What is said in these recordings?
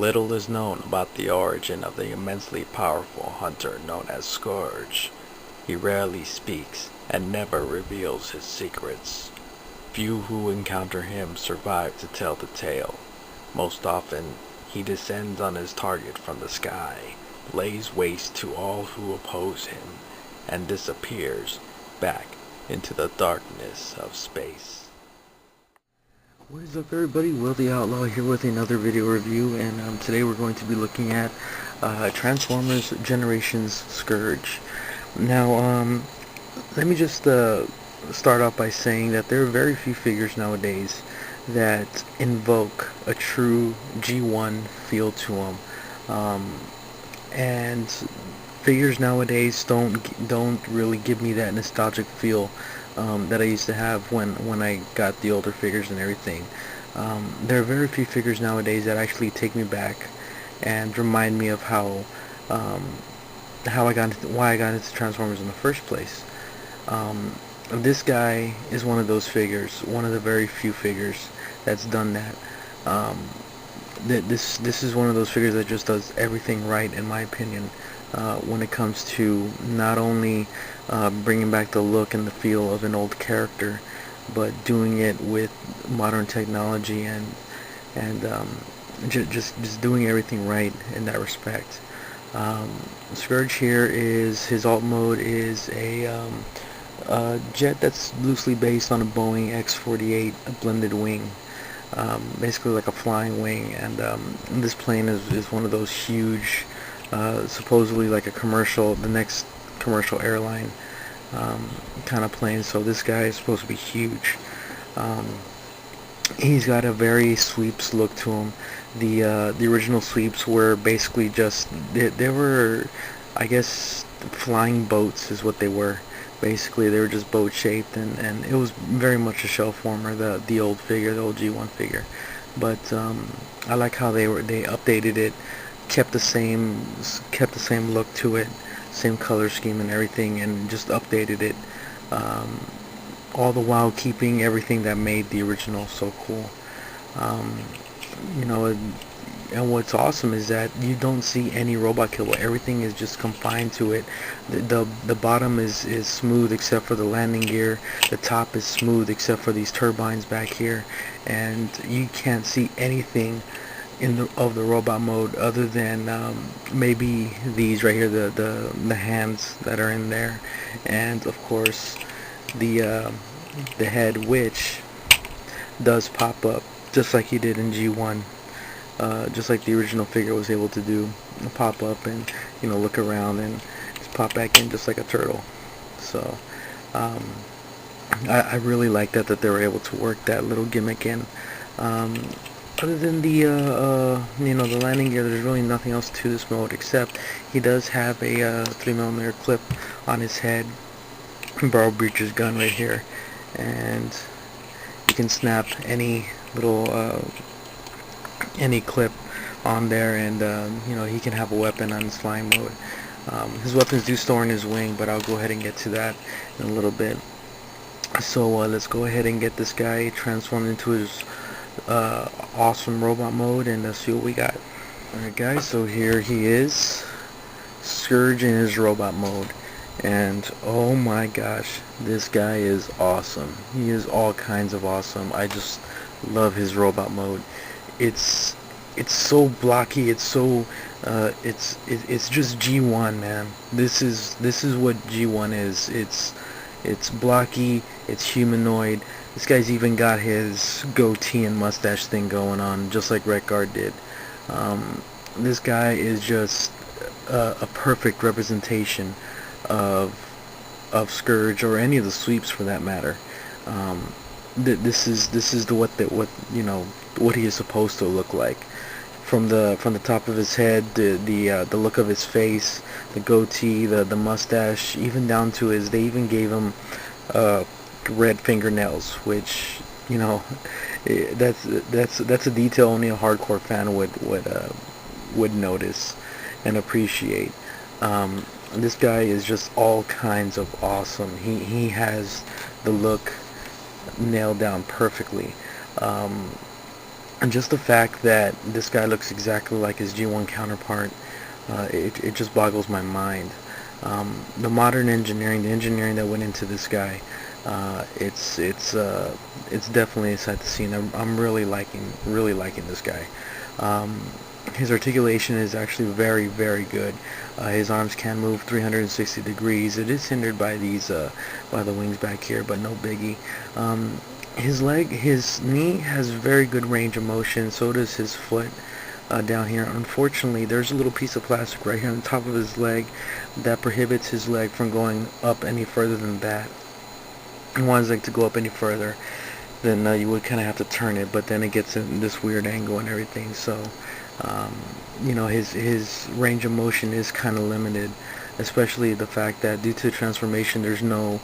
Little is known about the origin of the immensely powerful hunter known as Scourge. He rarely speaks and never reveals his secrets. Few who encounter him survive to tell the tale. Most often, he descends on his target from the sky, lays waste to all who oppose him, and disappears back into the darkness of space. What is up, everybody? Will the Outlaw here with another video review, and today we're going to be looking at Transformers Generations Scourge. Now, let me just start off by saying that there are very few figures nowadays that invoke a true G1 feel to them, and figures nowadays don't really give me that nostalgic feel that I used to have when I got the older figures and everything. There are very few figures nowadays that actually take me back and remind me of why I got into Transformers in the first place. This guy is one of those figures, one of the very few figures that's done that. This is one of those figures that just does everything right, in my opinion, when it comes to not only bringing back the look and the feel of an old character, but doing it with modern technology and just doing everything right in that respect. Scourge here is, his alt mode is a jet that's loosely based on a Boeing X-48, a blended wing. Basically like a flying wing, and this plane is one of those huge, supposedly like a commercial, the next commercial airline kind of plane. So this guy is supposed to be huge. He's got a very sweeps look to him. The original sweeps were basically just they were, I guess, flying boats is what they were. Basically, they were just boat shaped, and it was very much a shell former, the old figure, the old G1 figure. But I like how they updated it, kept the same look to it, same color scheme and everything, and just updated it, all the while keeping everything that made the original so cool. You know, and what's awesome is that you don't see any robot kibble. Everything is just confined to it. The bottom is smooth except for the landing gear. The top is smooth except for these turbines back here, and you can't see anything of the robot mode other than maybe these right here, the hands that are in there, and of course the head, which does pop up just like he did in G1. Just like the original figure was able to do, pop up and, you know, look around and just pop back in just like a turtle. So I really like that they were able to work that little gimmick in. Other than the you know, the landing gear, there's really nothing else to this mode, except he does have a 3mm clip on his head, barrel breacher's gun right here, and you can snap any little any clip on there, and you know, he can have a weapon on his flying mode. His weapons do store in his wing, but I'll go ahead and get to that in a little bit. So let's go ahead and get this guy transformed into his awesome robot mode, and see what we got. Alright guys, so here he is, Scourge in his robot mode, and oh my gosh, this guy is awesome. He is all kinds of awesome. I just love his robot mode. It's so blocky. It's so it's just G1, man. This is what G1 is. It's blocky. It's humanoid. This guy's even got his goatee and mustache thing going on, just like Redguard did. This guy is just a perfect representation of Scourge, or any of the sweeps for that matter. This is what you know, what he is supposed to look like, from the top of his head, the look of his face, the goatee, the mustache, even down to his, they even gave him red fingernails, which, you know, that's a detail only a hardcore fan would notice and appreciate. This guy is just all kinds of awesome. He has the look nailed down perfectly. And just the fact that this guy looks exactly like his G1 counterpart, it just boggles my mind. The modern engineering, the engineering that went into this guy, it's definitely a sight to see. And I'm really liking this guy. Um, his articulation is actually very, very good. His arms can move 360 degrees. It is hindered by these by the wings back here, but no biggie. His knee has very good range of motion. So does his foot down here. Unfortunately, there's a little piece of plastic right here on the top of his leg that prohibits his leg from going up any further than that. And wants like to go up any further, then you would kind of have to turn it, but then it gets in this weird angle and everything. So, his range of motion is kind of limited, especially the fact that due to transformation, there's no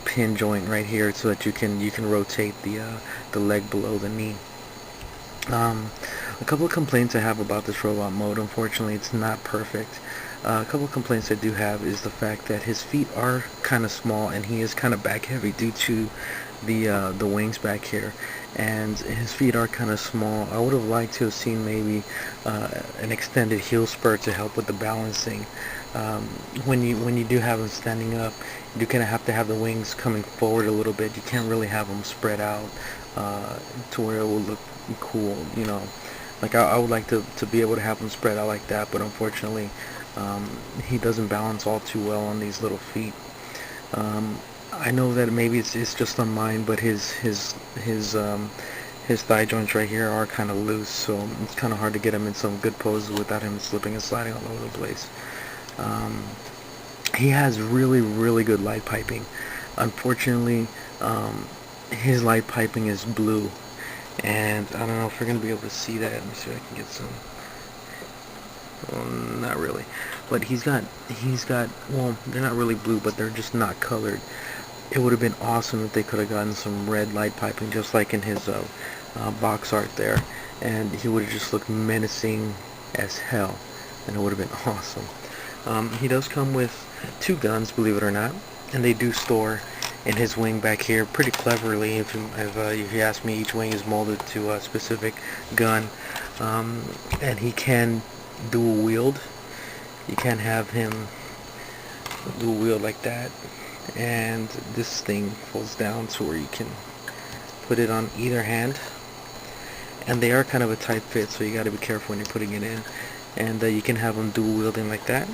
pin joint right here, so that you can rotate the leg below the knee. A couple of complaints I have about this robot mode. Unfortunately, it's not perfect. A couple of complaints I do have is the fact that his feet are kind of small, and he is kind of back heavy due to the wings back here, and his feet are kind of small. I would have liked to have seen maybe an extended heel spur to help with the balancing. When you do have him standing up, you kind of have to have the wings coming forward a little bit. You can't really have them spread out to where it will look cool. Like I would like to be able to have him spread out like that, but unfortunately, he doesn't balance all too well on these little feet. I know that maybe it's just on mine, but his thigh joints right here are kind of loose, so it's kind of hard to get him in some good poses without him slipping and sliding all over the place. He has really good light piping. Unfortunately, his light piping is blue, and I don't know if we're gonna be able to see that. Let me see if I can get some. Well, not really, but he's got well, they're not really blue, but they're just not colored. It would have been awesome if they could have gotten some red light piping, just like in his box art there, and he would have just looked menacing as hell, and it would have been awesome. He does come with 2 guns, believe it or not, and they do store in his wing back here pretty cleverly. If you ask me, each wing is molded to a specific gun, and he can dual wield. You can have him dual wield like that, and this thing folds down to where you can put it on either hand, and they are kind of a tight fit, so you got to be careful when you're putting it in. And you can have them dual wielding like that,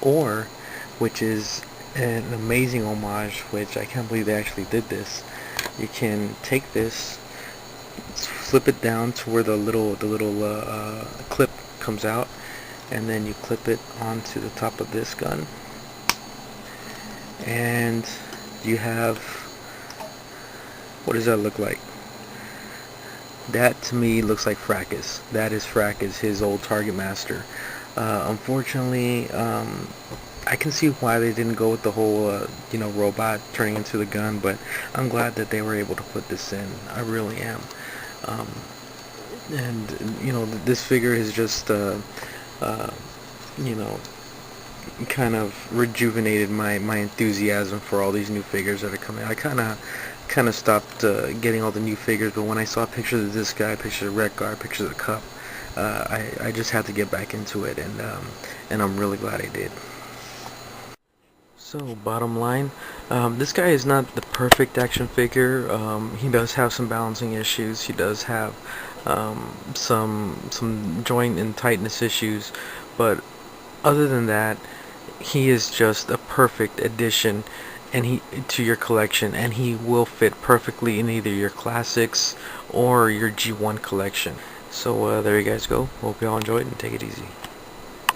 or, which is an amazing homage, which I can't believe they actually did this, you can take this, flip it down to where the little clip comes out, and then you clip it onto the top of this gun, and you have, what does that look like? That to me looks like Fracas. That is Fracas, his old target master. Unfortunately, I can see why they didn't go with the whole robot turning into the gun, but I'm glad that they were able to put this in. I really am. And this figure is just kind of rejuvenated my enthusiasm for all these new figures that are coming. I kind of stopped getting all the new figures, but when I saw pictures of this guy, pictures of Redguard, pictures of the Cup, I just had to get back into it, and I'm really glad I did. So, bottom line, this guy is not the perfect action figure. He does have some balancing issues. He does have some joint and tightness issues, but other than that, he is just a perfect addition to your collection, and he will fit perfectly in either your classics or your G1 collection. So there you guys go. Hope you all enjoyed, and take it easy.